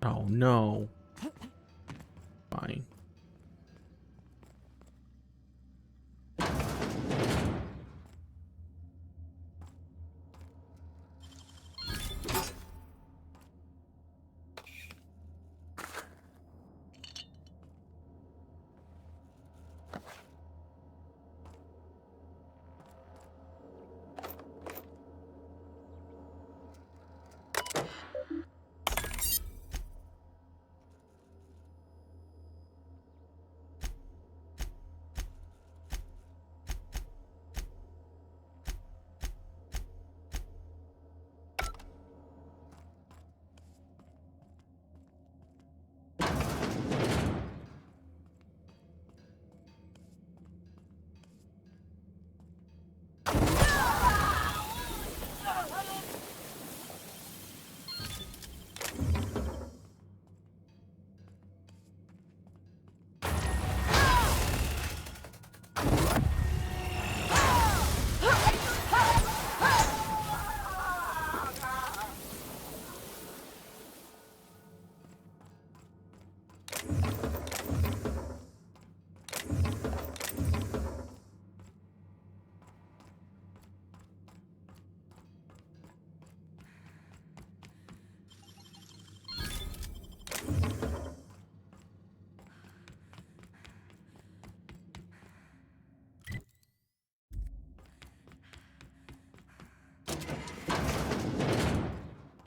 Oh no. Fine.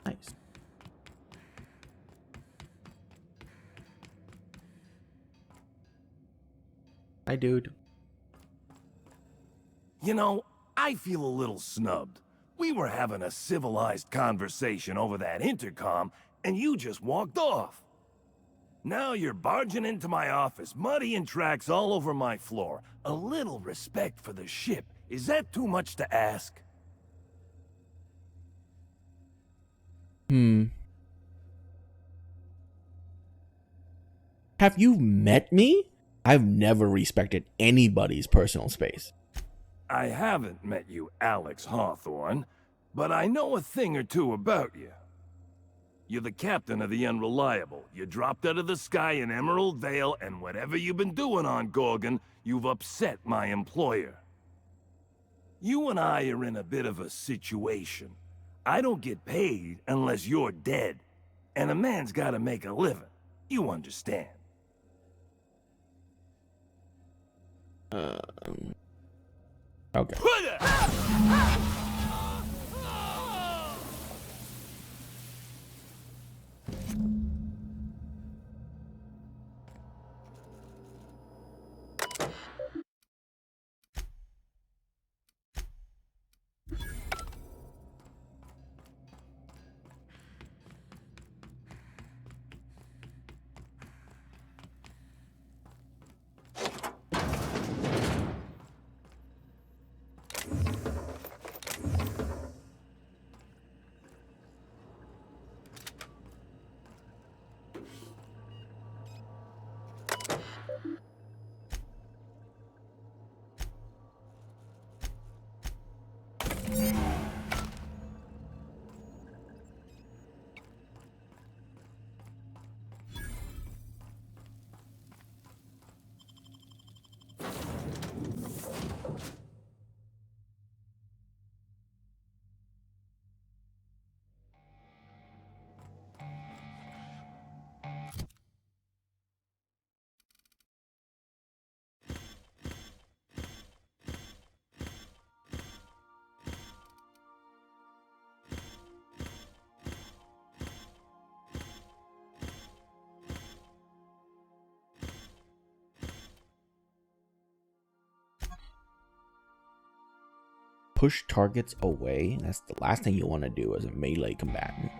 Nice. Hi, dude. You know, I feel a little snubbed. We were having a civilized conversation over that intercom, and you just walked off. Now you're barging into my office, muddying tracks all over my floor. A little respect for the ship. Is that too much to ask? Have you met me? I've never respected anybody's personal space. I haven't met you, Alex Hawthorne, but I know a thing or two about you. You're the captain of the Unreliable. You dropped out of the sky in Emerald Vale, and whatever you've been doing on Gorgon, you've upset my employer. You and I are in a bit of a situation. I don't get paid unless you're dead, and a man's gotta make a living. You understand? Okay. Push targets away. That's the last thing you want to do as a melee combatant.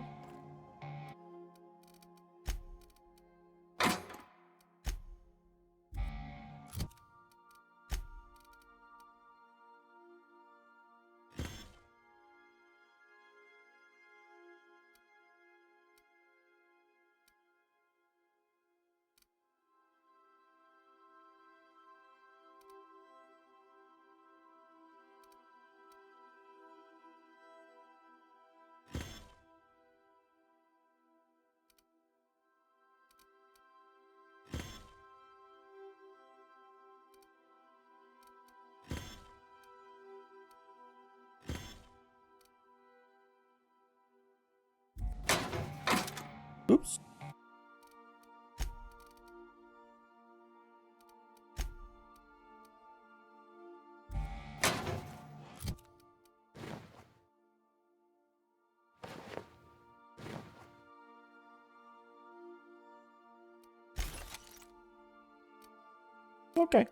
Okay.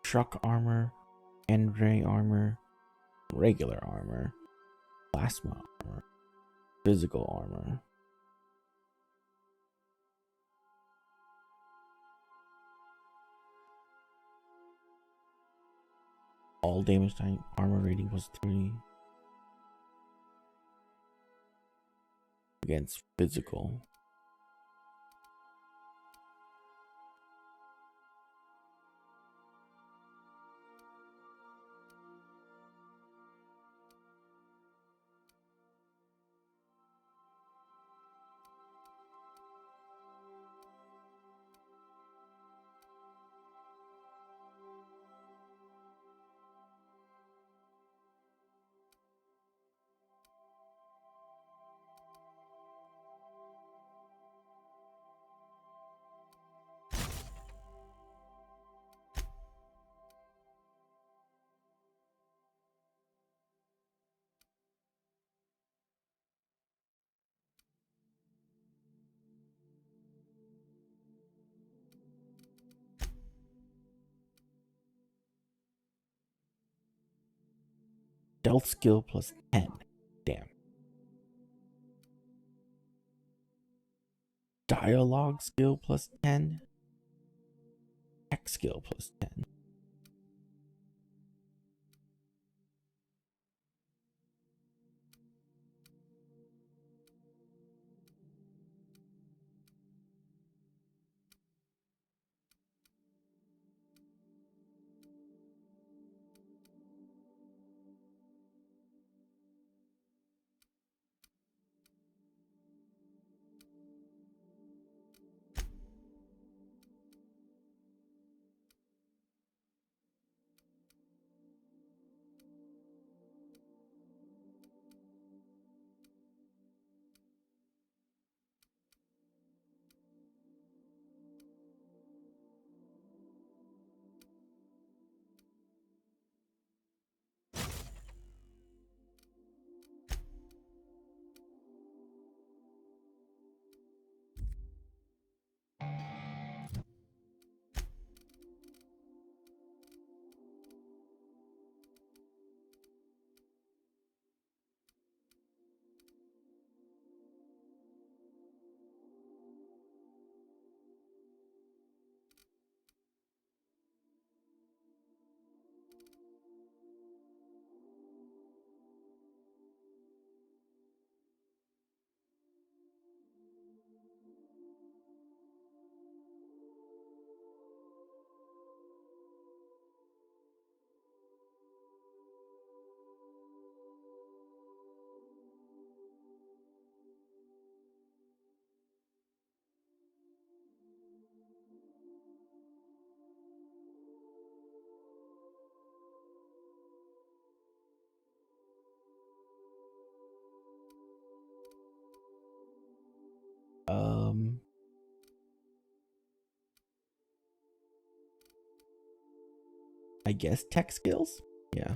Shock armor, Andre armor, regular armor, plasma armor, physical armor. All damage type armor rating was 3 against physical. Stealth skill plus 10. Damn. Dialogue skill plus 10. Tech skill plus 10. I guess tech skills? Yeah.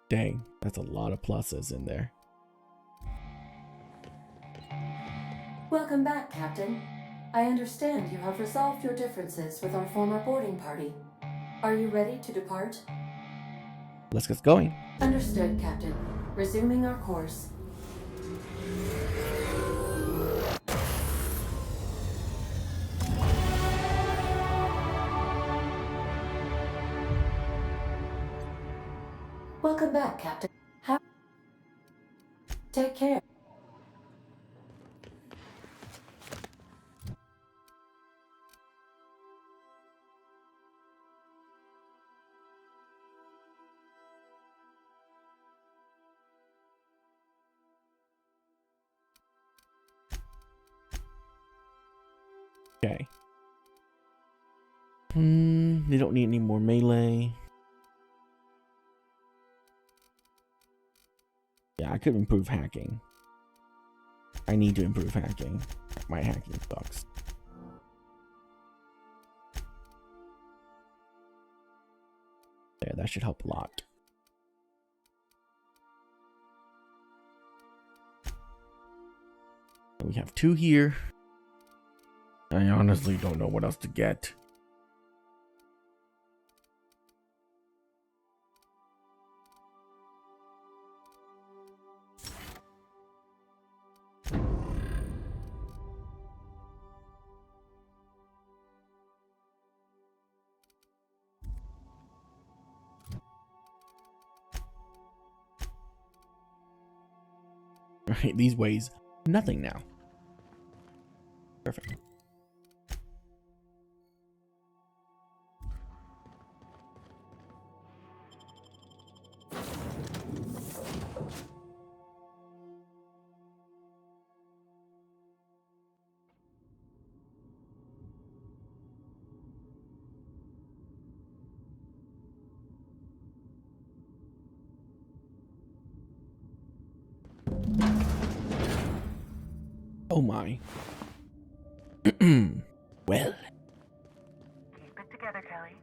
Dang, that's a lot of pluses in there. Welcome back, Captain. I understand you have resolved your differences with our former boarding party. Are you ready to depart? Let's get going. Understood, Captain. Resuming our course. Welcome back, Captain. Take care. Okay. They don't need any more melee. Yeah, I could improve hacking. I need to improve hacking. My hacking sucks. Yeah, that should help a lot. We have 2 here. I honestly don't know what else to get. Right, these weighs nothing now. Perfect. Oh my. Well. Keep it together, Kelly.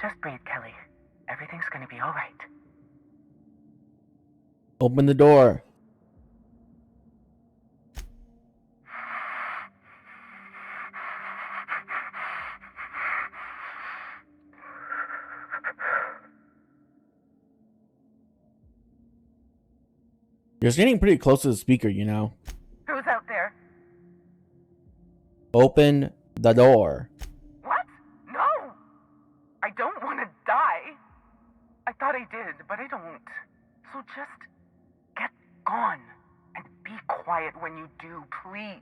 Just breathe, Kelly. Everything's gonna be all right. Open the door. You're getting pretty close to the speaker, you know. Who's out there? Open the door. What? No! I don't want to die. I thought I did, but I don't. So just get gone and be quiet when you do, please.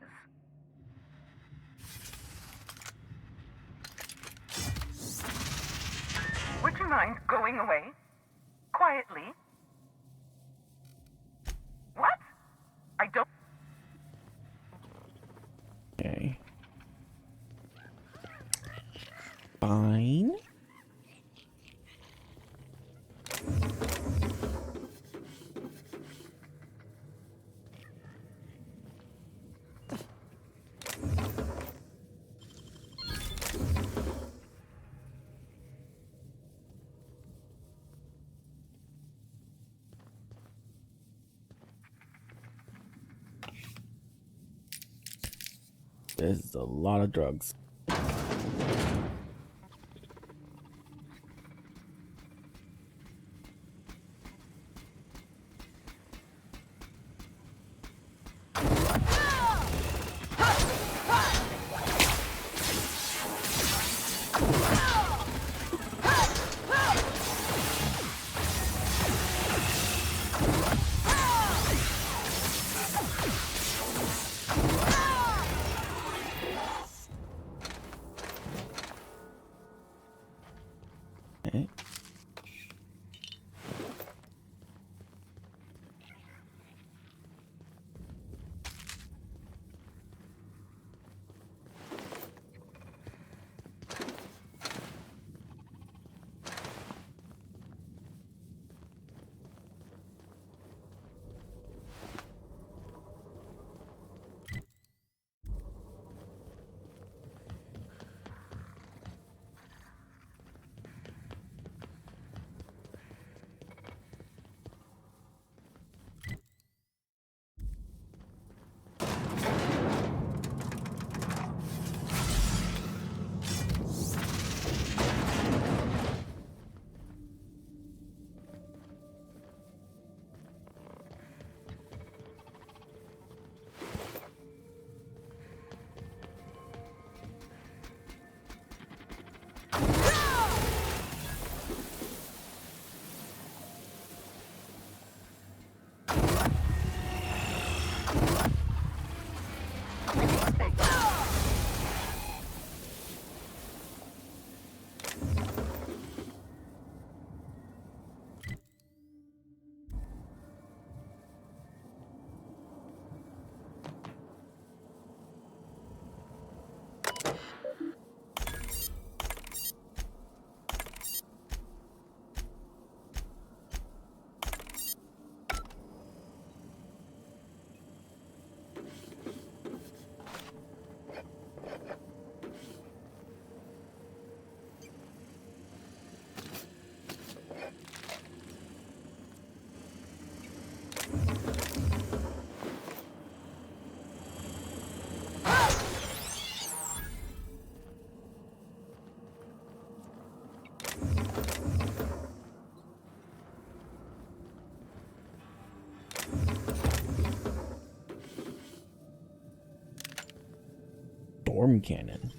Would you mind going away? Quietly? What? I don't... Okay. Fine. There's a lot of drugs. Okay. Storm cannon.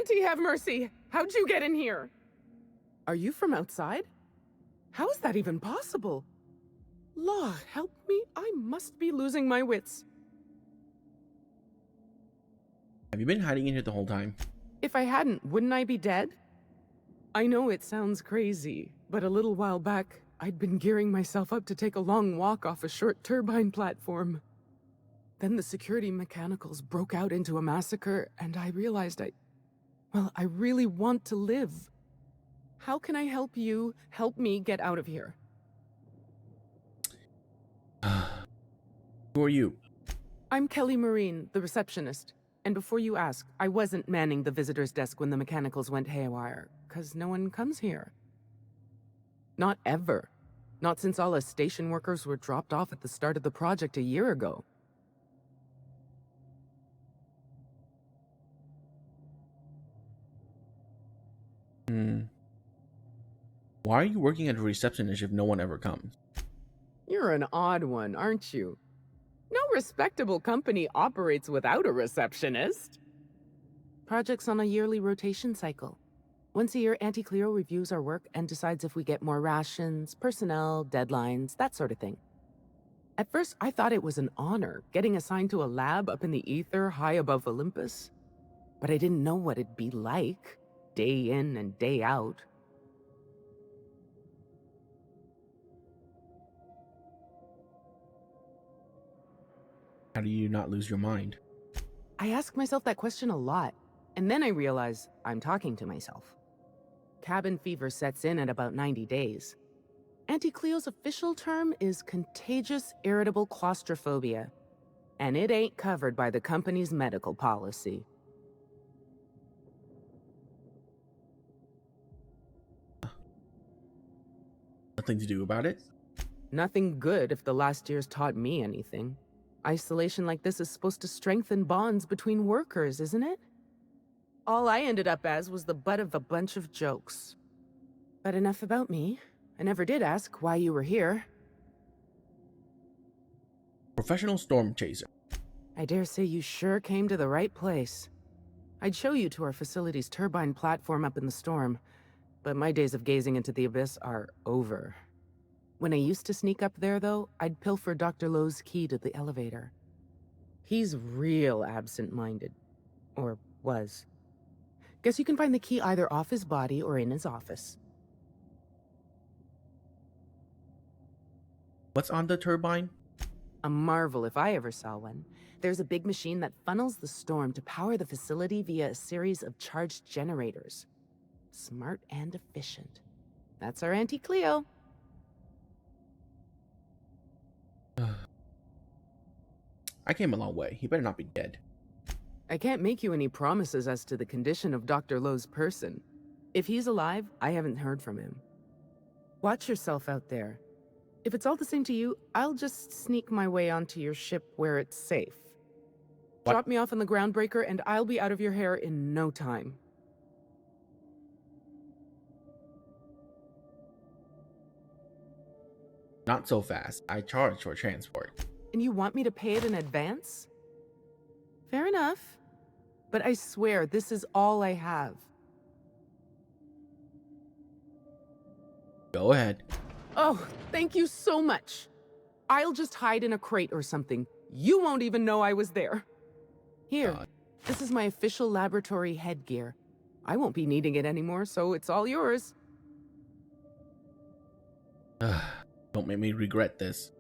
Auntie, have mercy! How'd you get in here? Are you from outside? How is that even possible? Law, help me, I must be losing my wits. Have you been hiding in here the whole time? If I hadn't, wouldn't I be dead? I know it sounds crazy, but a little while back, I'd been gearing myself up to take a long walk off a short turbine platform. Then the security mechanicals broke out into a massacre, and I realized I really want to live. How can I help you help me get out of here? Who are you? I'm Kelly Marine, the receptionist. And before you ask, I wasn't manning the visitor's desk when the mechanicals went haywire, 'cause no one comes here. Not ever. Not since all us station workers were dropped off at the start of the project a year ago. Why are you working at a receptionist if no one ever comes? You're an odd one, aren't you? No respectable company operates without a receptionist. Project's on a yearly rotation cycle. Once a year, Auntie Cleo reviews our work and decides if we get more rations, personnel, deadlines, that sort of thing. At first, I thought it was an honor, getting assigned to a lab up in the ether high above Olympus. But I didn't know what it'd be like, day in and day out. How do you not lose your mind? I ask myself that question a lot, and then I realize I'm talking to myself. Cabin fever sets in at about 90 days. Auntie Cleo's official term is contagious irritable claustrophobia, and it ain't covered by the company's medical policy. Nothing to do about it? Nothing good if the last year's taught me anything. Isolation like this is supposed to strengthen bonds between workers, isn't it? All I ended up as was the butt of a bunch of jokes. But enough about me. I never did ask why you were here. Professional storm chaser. I dare say you sure came to the right place. I'd show you to our facility's turbine platform up in the storm, but my days of gazing into the abyss are over. When I used to sneak up there, though, I'd pilfer Dr. Lowe's key to the elevator. He's real absent-minded. Or was. Guess you can find the key either off his body or in his office. What's on the turbine? A marvel if I ever saw one. There's a big machine that funnels the storm to power the facility via a series of charged generators. Smart and efficient. That's our Auntie Cleo. I came a long way. He better not be dead. I can't make you any promises as to the condition of Dr. Lowe's person. If he's alive, I haven't heard from him. Watch yourself out there. If it's all the same to you, I'll just sneak my way onto your ship where it's safe. What? Drop me off on the groundbreaker and I'll be out of your hair in no time. Not so fast. I charge for transport. And you want me to pay it in advance? Fair enough. But I swear, this is all I have. Go ahead. Oh, thank you so much. I'll just hide in a crate or something. You won't even know I was there. Here, this is my official laboratory headgear. I won't be needing it anymore, so it's all yours. Don't make me regret this.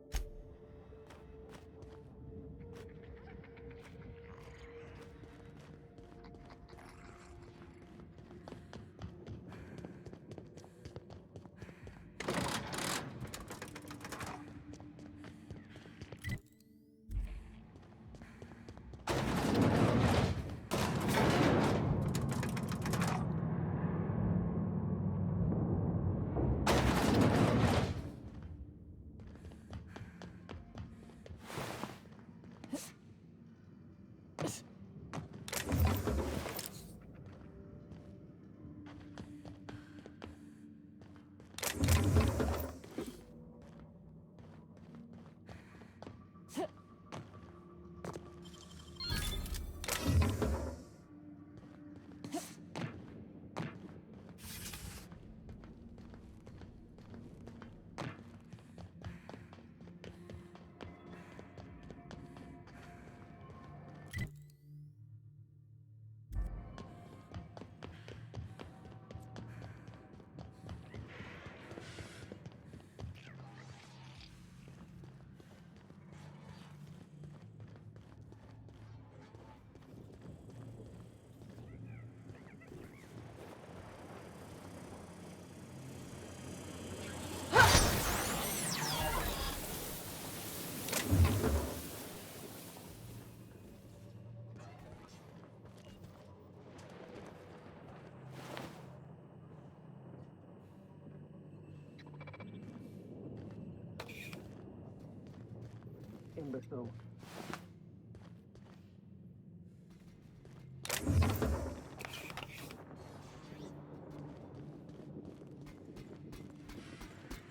imbecile.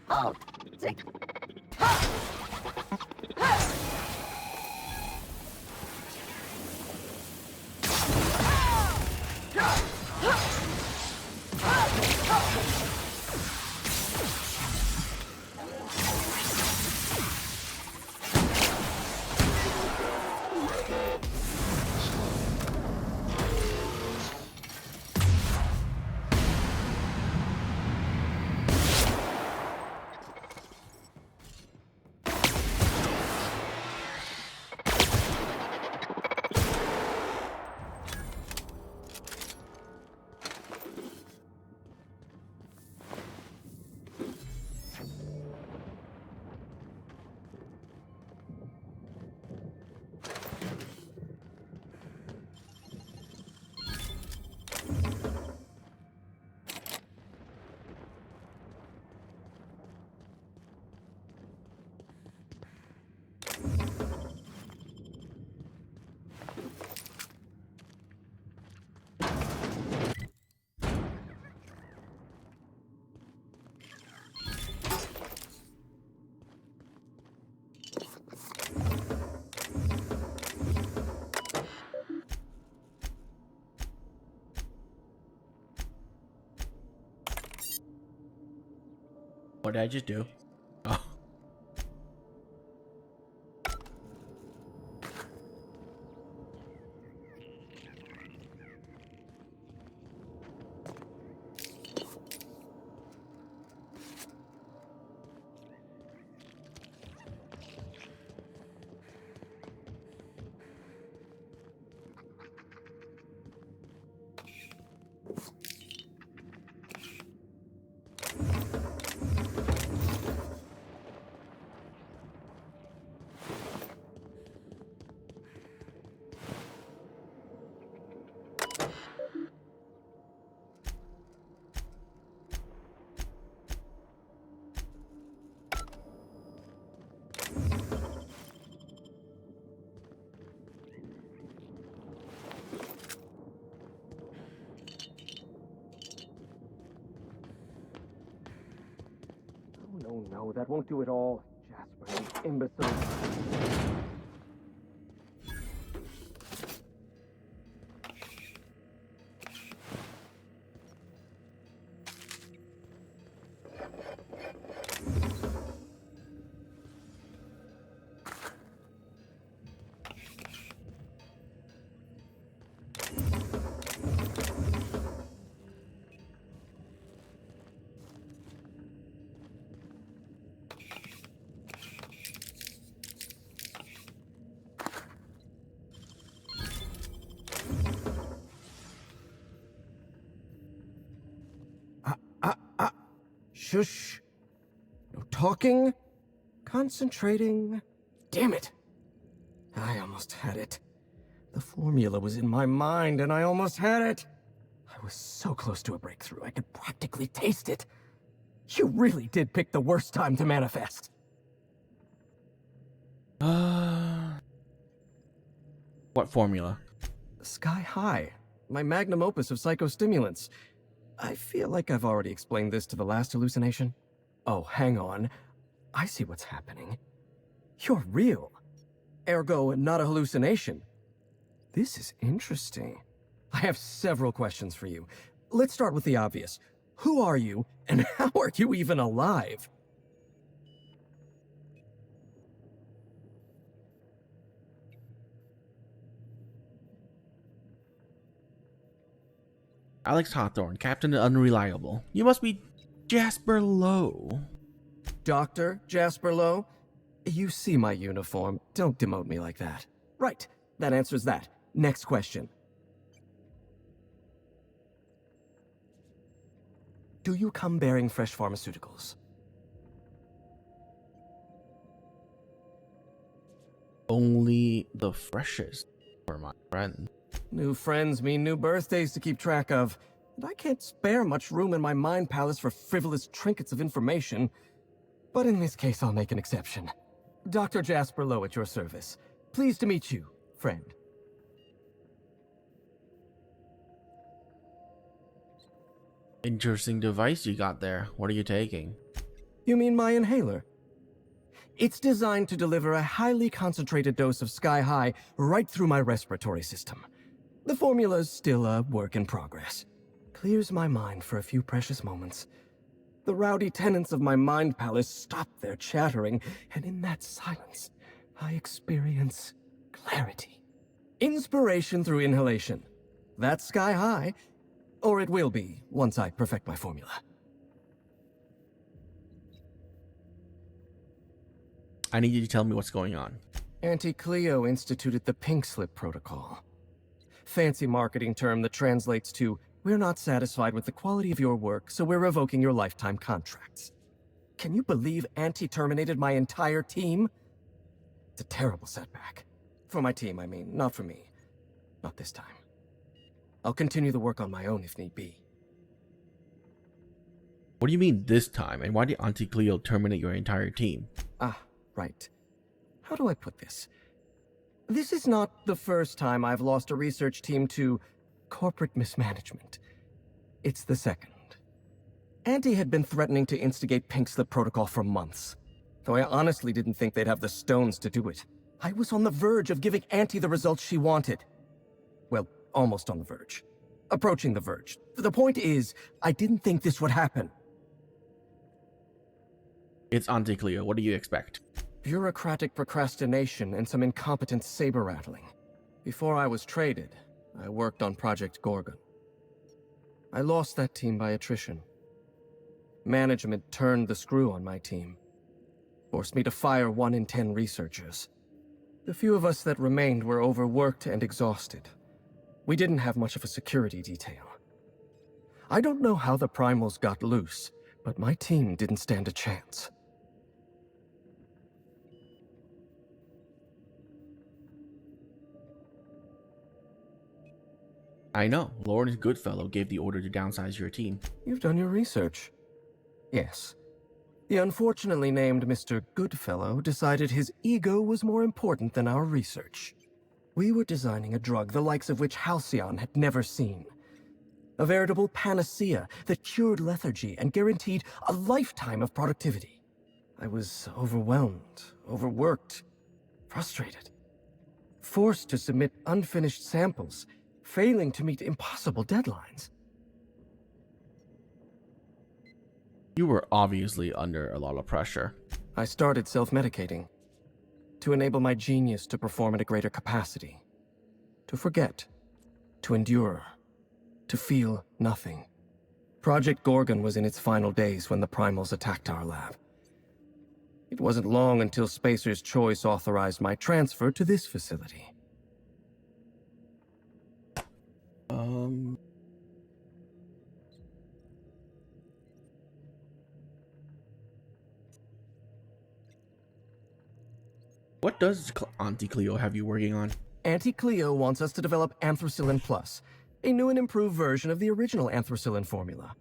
Oh, What did I just do? Oh. Oh, no, that won't do it all. Jasper, you imbecile. Shush. No talking. Concentrating. Damn it. I almost had it. The formula was in my mind and I almost had it. I was so close to a breakthrough, I could practically taste it. You really did pick the worst time to manifest. What formula? Sky High. My magnum opus of psychostimulants. I feel like I've already explained this to the last hallucination. Oh, hang on. I see what's happening. You're real. Ergo, not a hallucination. This is interesting. I have several questions for you. Let's start with the obvious. Who are you, and how are you even alive? Alex Hawthorne, Captain Unreliable. You must be Jasper Lowe. Dr. Jasper Lowe? You see my uniform. Don't demote me like that. Right. That answers that. Next question. Do you come bearing fresh pharmaceuticals? Only the freshest for my friend. New friends mean new birthdays to keep track of. And I can't spare much room in my mind palace for frivolous trinkets of information. But in this case, I'll make an exception. Dr. Jasper Lowe at your service. Pleased to meet you, friend. Interesting device you got there. What are you taking? You mean my inhaler? It's designed to deliver a highly concentrated dose of Sky High right through my respiratory system. The formula's still a work in progress. Clears my mind for a few precious moments. The rowdy tenants of my mind palace stop their chattering, and in that silence, I experience clarity. Inspiration through inhalation. That's Sky High. Or it will be, once I perfect my formula. I need you to tell me what's going on. Auntie Cleo instituted the Pink Slip Protocol. Fancy marketing term that translates to, we're not satisfied with the quality of your work, so we're revoking your lifetime contracts. Can you believe Auntie terminated my entire team? It's a terrible setback. For my team, I mean, not for me. Not this time. I'll continue the work on my own if need be. What do you mean this time? And why did Auntie Cleo terminate your entire team? Ah, right. How do I put this? This is not the first time I've lost a research team to corporate mismanagement. It's the second. Auntie had been threatening to instigate Pink Slip Protocol for months, though I honestly didn't think they'd have the stones to do it. I was on the verge of giving Auntie the results she wanted. Well, almost on the verge. Approaching the verge. The point is, I didn't think this would happen. It's Auntie Cleo. What do you expect? Bureaucratic procrastination and some incompetent saber-rattling. Before I was traded, I worked on Project Gorgon. I lost that team by attrition. Management turned the screw on my team. Forced me to fire 1 in 10 researchers. The few of us that remained were overworked and exhausted. We didn't have much of a security detail. I don't know how the primals got loose, but my team didn't stand a chance. I know. Lawrence Goodfellow gave the order to downsize your team. You've done your research. Yes. The unfortunately named Mr. Goodfellow decided his ego was more important than our research. We were designing a drug the likes of which Halcyon had never seen. A veritable panacea that cured lethargy and guaranteed a lifetime of productivity. I was overwhelmed, overworked, frustrated. Forced to submit unfinished samples, failing to meet impossible deadlines. You were obviously under a lot of pressure. I started self-medicating to enable my genius to perform at a greater capacity. To forget. To endure. To feel nothing. Project Gorgon was in its final days when the primals attacked our lab. It wasn't long until Spacer's Choice authorized my transfer to this facility. What does Auntie Cleo have you working on? Auntie Cleo wants us to develop Anthracillin Plus, a new and improved version of the original Anthracillin formula.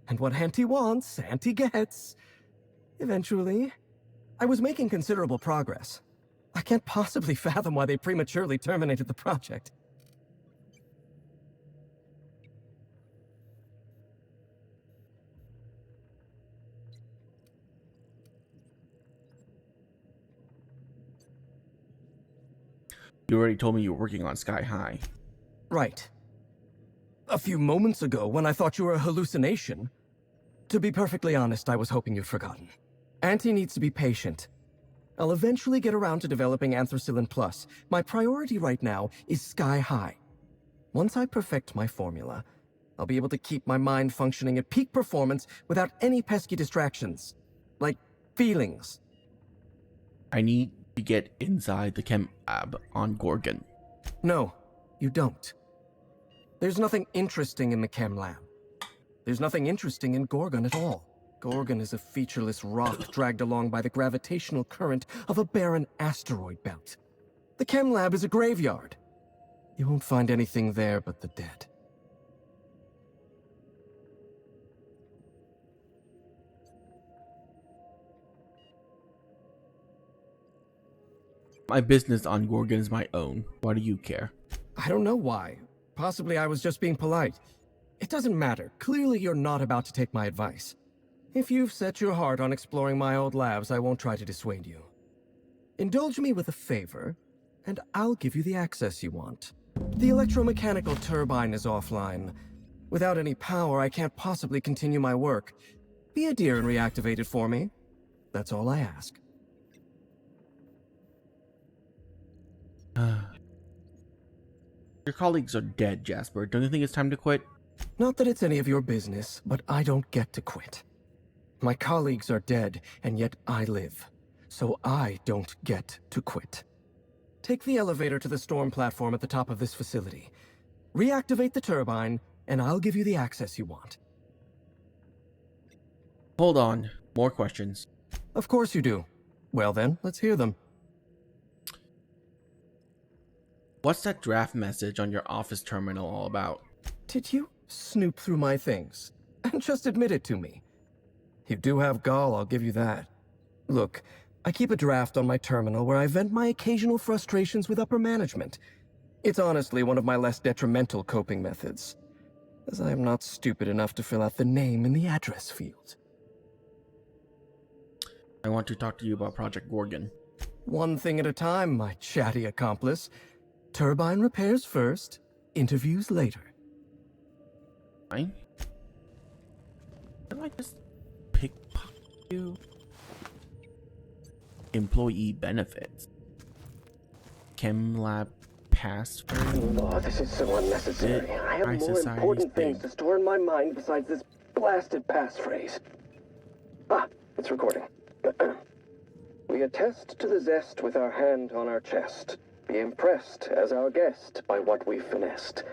And what Auntie wants, Auntie gets. Eventually. I was making considerable progress. I can't possibly fathom why they prematurely terminated the project. You already told me you were working on Sky High. Right. A few moments ago, when I thought you were a hallucination. To be perfectly honest, I was hoping you'd forgotten. Auntie needs to be patient. I'll eventually get around to developing Anthracillin Plus. My priority right now is Sky High. Once I perfect my formula, I'll be able to keep my mind functioning at peak performance without any pesky distractions. Like feelings. I need to get inside the chem lab on Gorgon. No, you don't. There's nothing interesting in the chem lab. There's nothing interesting in Gorgon at all. Gorgon is a featureless rock dragged along by the gravitational current of a barren asteroid belt. The chem lab is a graveyard. You won't find anything there but the dead. My business on Gorgon is my own. Why do you care? I don't know why. Possibly I was just being polite. It doesn't matter. Clearly you're not about to take my advice. If you've set your heart on exploring my old labs, I won't try to dissuade you. Indulge me with a favor, and I'll give you the access you want. The electromechanical turbine is offline. Without any power, I can't possibly continue my work. Be a dear and reactivate it for me. That's all I ask. Your colleagues are dead, Jasper. Don't you think it's time to quit? Not that it's any of your business, but I don't get to quit. My colleagues are dead, and yet I live. So I don't get to quit. Take the elevator to the storm platform at the top of this facility. Reactivate the turbine, and I'll give you the access you want. Hold on. More questions. Of course you do. Well then, let's hear them. What's that draft message on your office terminal all about? Did you snoop through my things? And just admit it to me. You do have gall, I'll give you that. Look, I keep a draft on my terminal where I vent my occasional frustrations with upper management. It's honestly one of my less detrimental coping methods, as I am not stupid enough to fill out the name in the address field. I want to talk to you about Project Gorgon. One thing at a time, my chatty accomplice. Turbine repairs first, interviews later. Fine. Can I just pickpocket you? Employee benefits. Chem lab password. Oh, this is so unnecessary. I have more important things to store in my mind besides this blasted passphrase. Ah, it's recording. We attest to the zest with our hand on our chest. Be impressed as our guest by what we've finessed.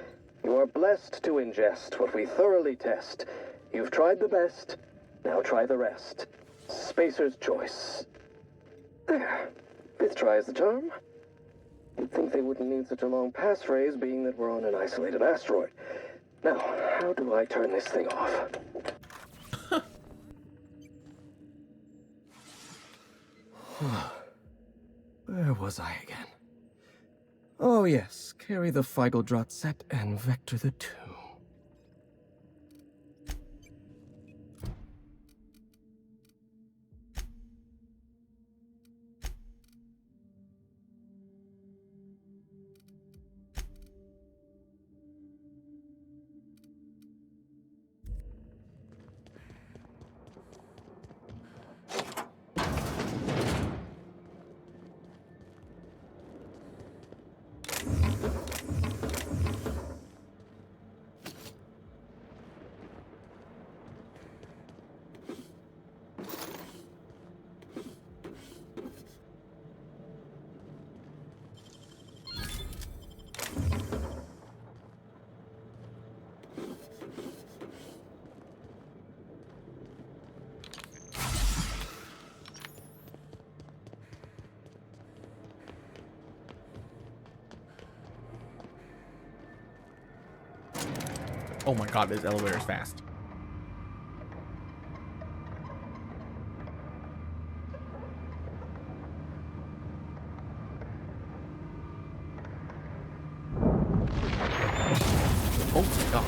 You are blessed to ingest what we thoroughly test. You've tried the best, now try the rest. Spacer's choice. There. Fifth try is the charm. You'd think they wouldn't need such a long passphrase, being that we're on an isolated asteroid. Now, how do I turn this thing off? Where was I again? Oh yes, carry the Feigeldrot set and vector the two. Oh my god, this elevator is fast. Oh my god.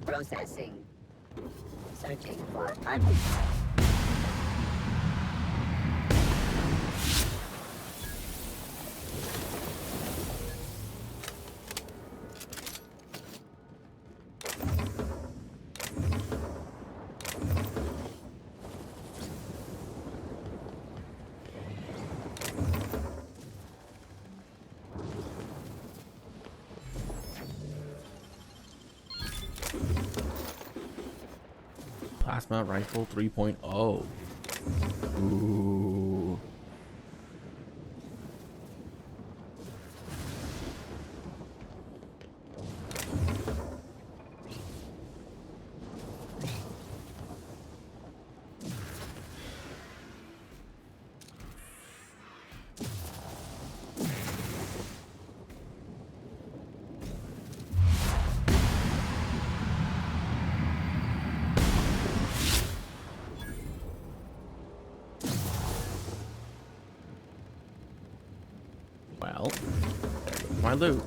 Processing. Searching for Plasma rifle 3.0. Ooh. Well, there goes my loot.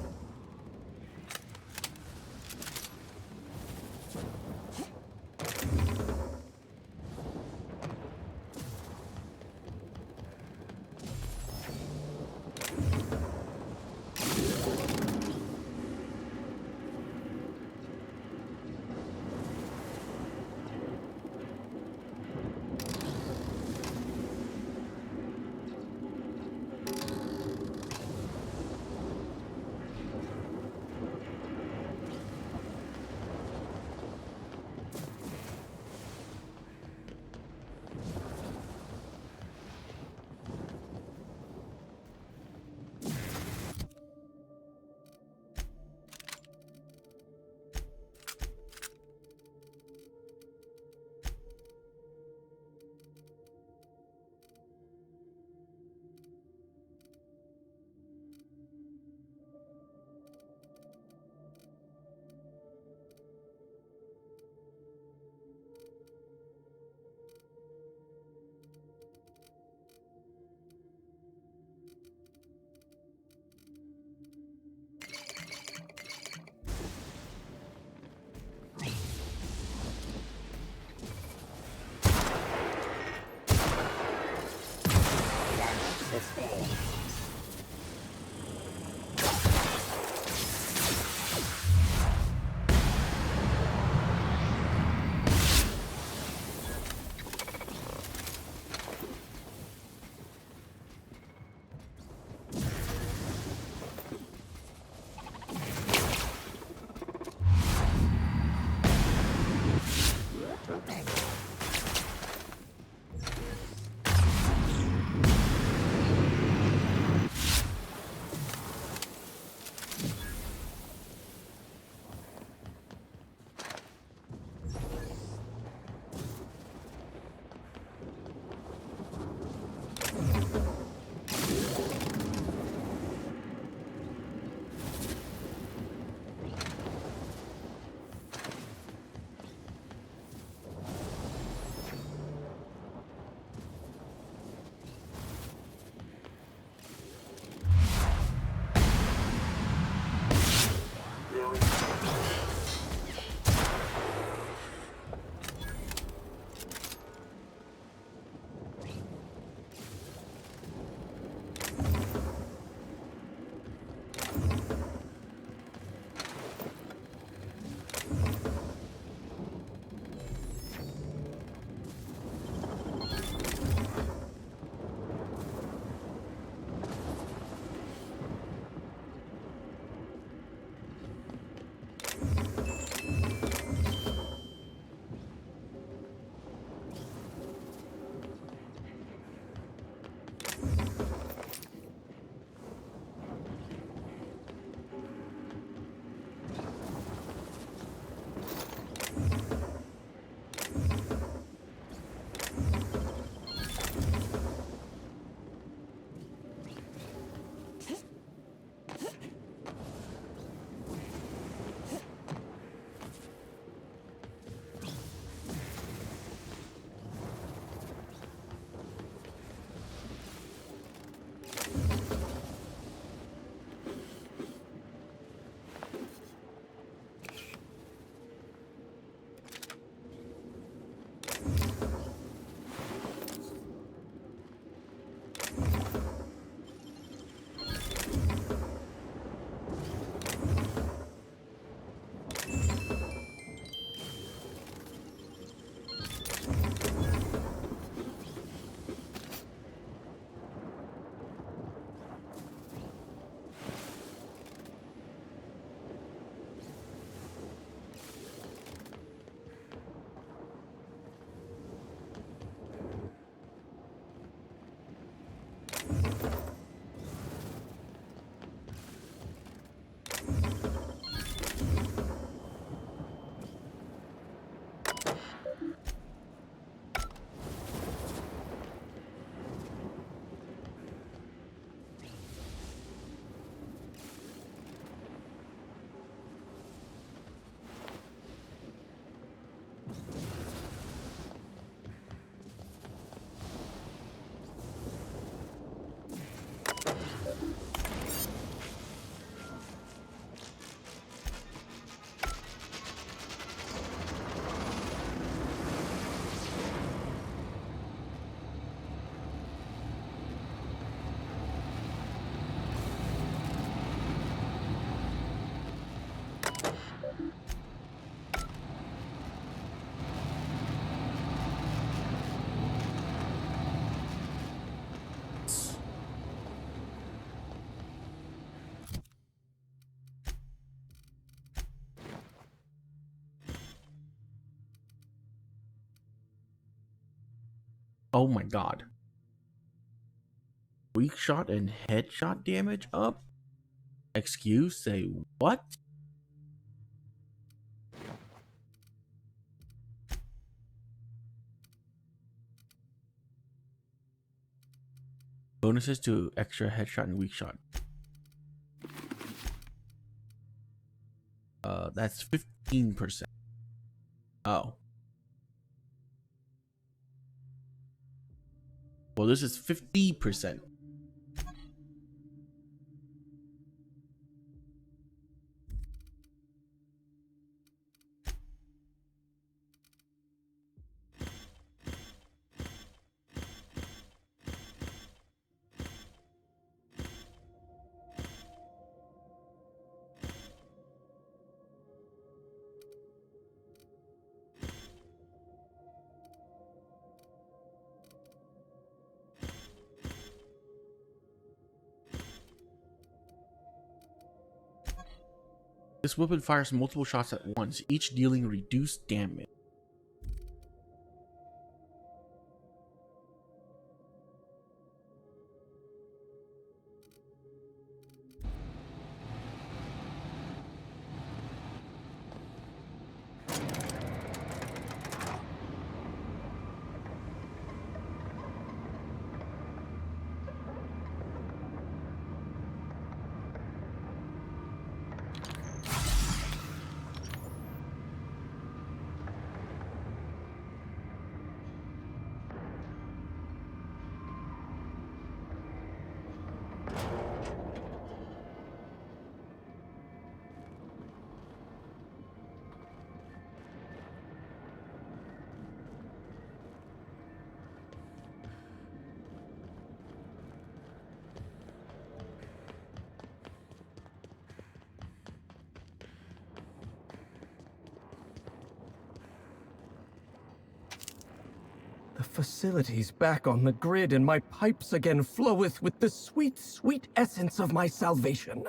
Oh my god. Weak shot and headshot damage up? Excuse? Say what? Bonuses to extra headshot and weak shot. That's 15%. Oh. Well, this is 50%. This weapon fires multiple shots at once, each dealing reduced damage. The facility's back on the grid, and my pipes again floweth with the sweet, sweet essence of my salvation.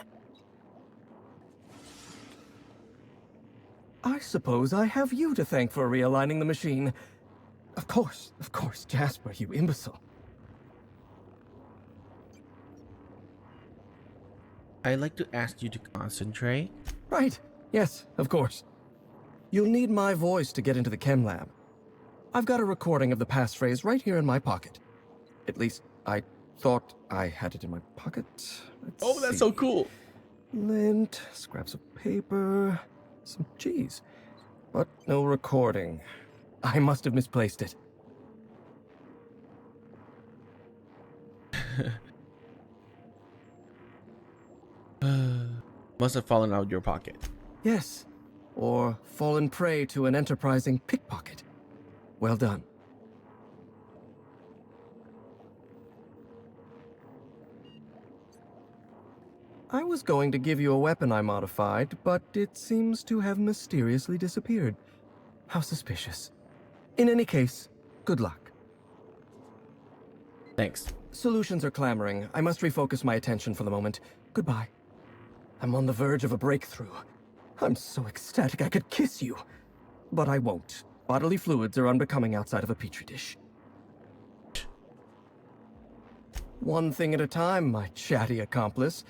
I suppose I have you to thank for realigning the machine. Of course, Jasper, you imbecile. I'd like to ask you to concentrate. Right, yes, of course. You'll need my voice to get into the chem lab. I've got a recording of the passphrase right here in my pocket. At least, I thought I had it in my pocket. Oh, that's so cool. Lint, scraps of paper, some cheese. But no recording. I must have misplaced it. Must have fallen out of your pocket. Yes, or fallen prey to an enterprising pickpocket. Well done. I was going to give you a weapon I modified, but it seems to have mysteriously disappeared. How suspicious. In any case, good luck. Thanks. Solutions are clamoring. I must refocus my attention for the moment. Goodbye. I'm on the verge of a breakthrough. I'm so ecstatic I could kiss you. But I won't. Bodily fluids are unbecoming outside of a petri dish. One thing at a time, my chatty accomplice.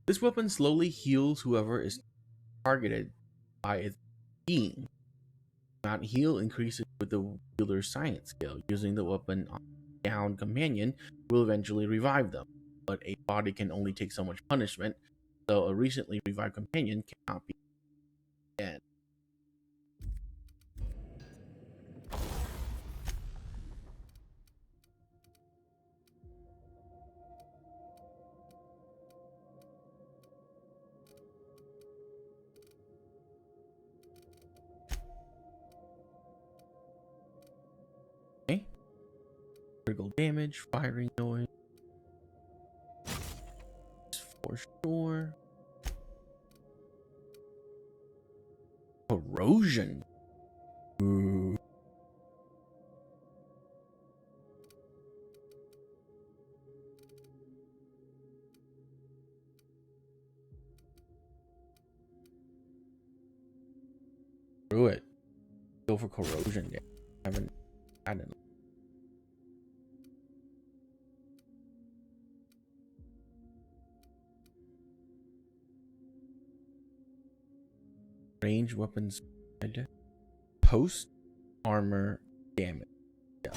This weapon slowly heals whoever is targeted by its being. Not heal increases with the wielder's science skill. Using the weapon on a downed companion will eventually revive them, but a body can only take so much punishment, so a recently revived companion cannot be dead. Okay. Critical damage, firing noise. For sure. Corrosion. Ooh. Screw it. Go for corrosion. Yeah. I haven't had it. Range weapons. Post armor damage. Yeah.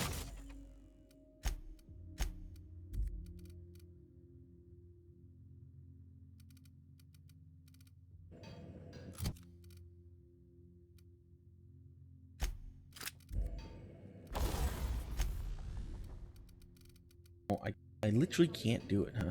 Oh, I literally can't do it, huh?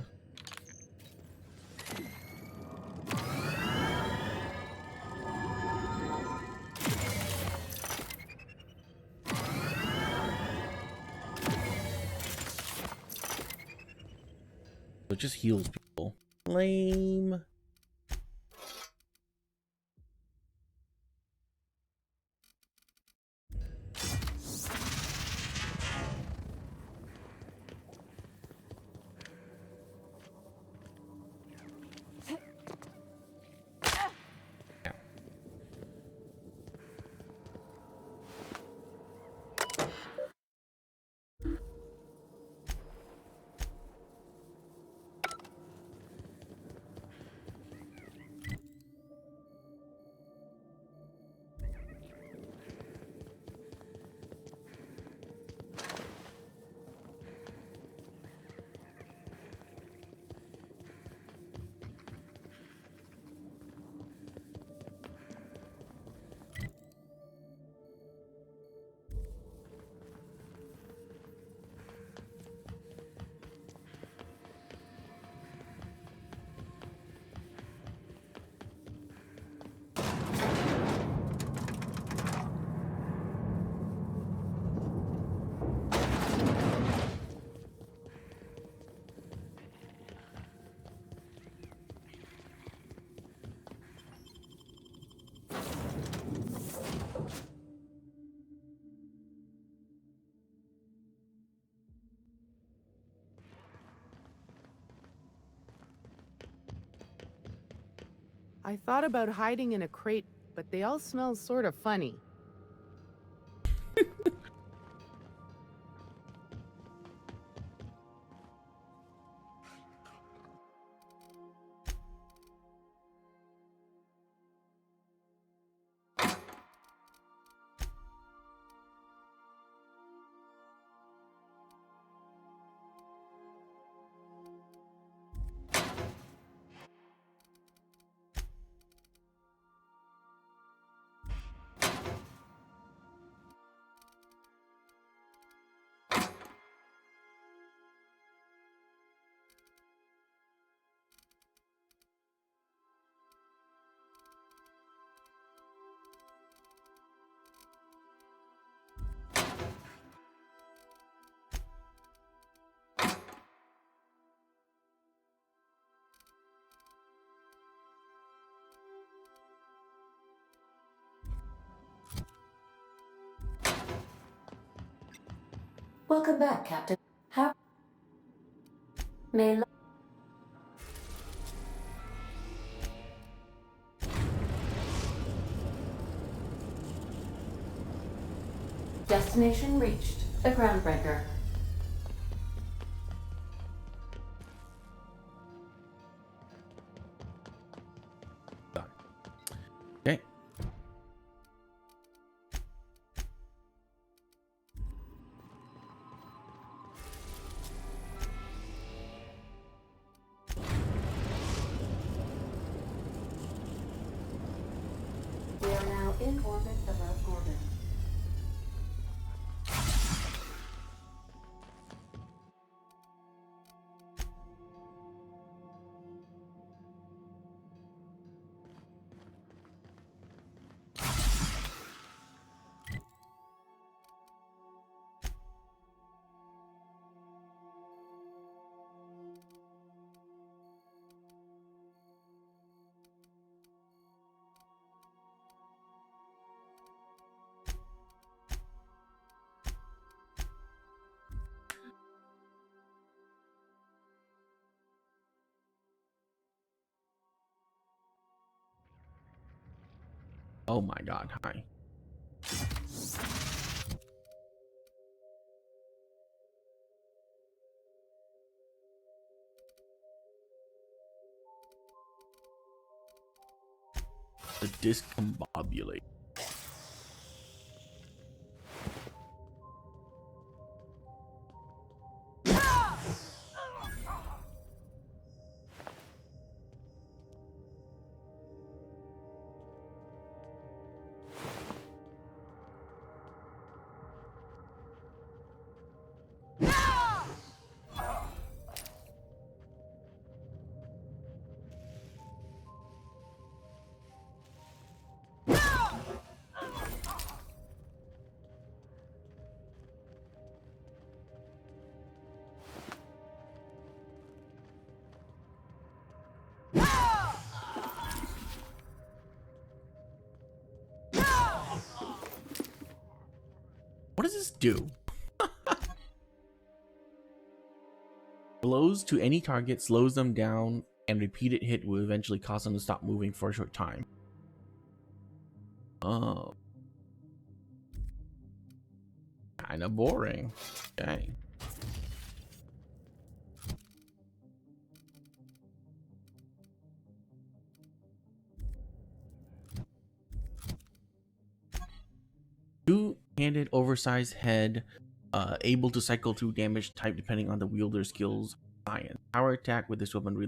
So it just heals people. Lame. I thought about hiding in a crate, but they all smell sort of funny. Welcome back, Captain. How may destination reached. A groundbreaker. orbit above Gorgon. Oh my god, hi. The discombobulate. What does this do? Blows to any target, slows them down, and repeated hit will eventually cause them to stop moving for a short time. Oh. Kinda boring. Okay. Two-handed, oversized head, able to cycle through damage type depending on the wielder's skills. Science. Power attack with this weapon release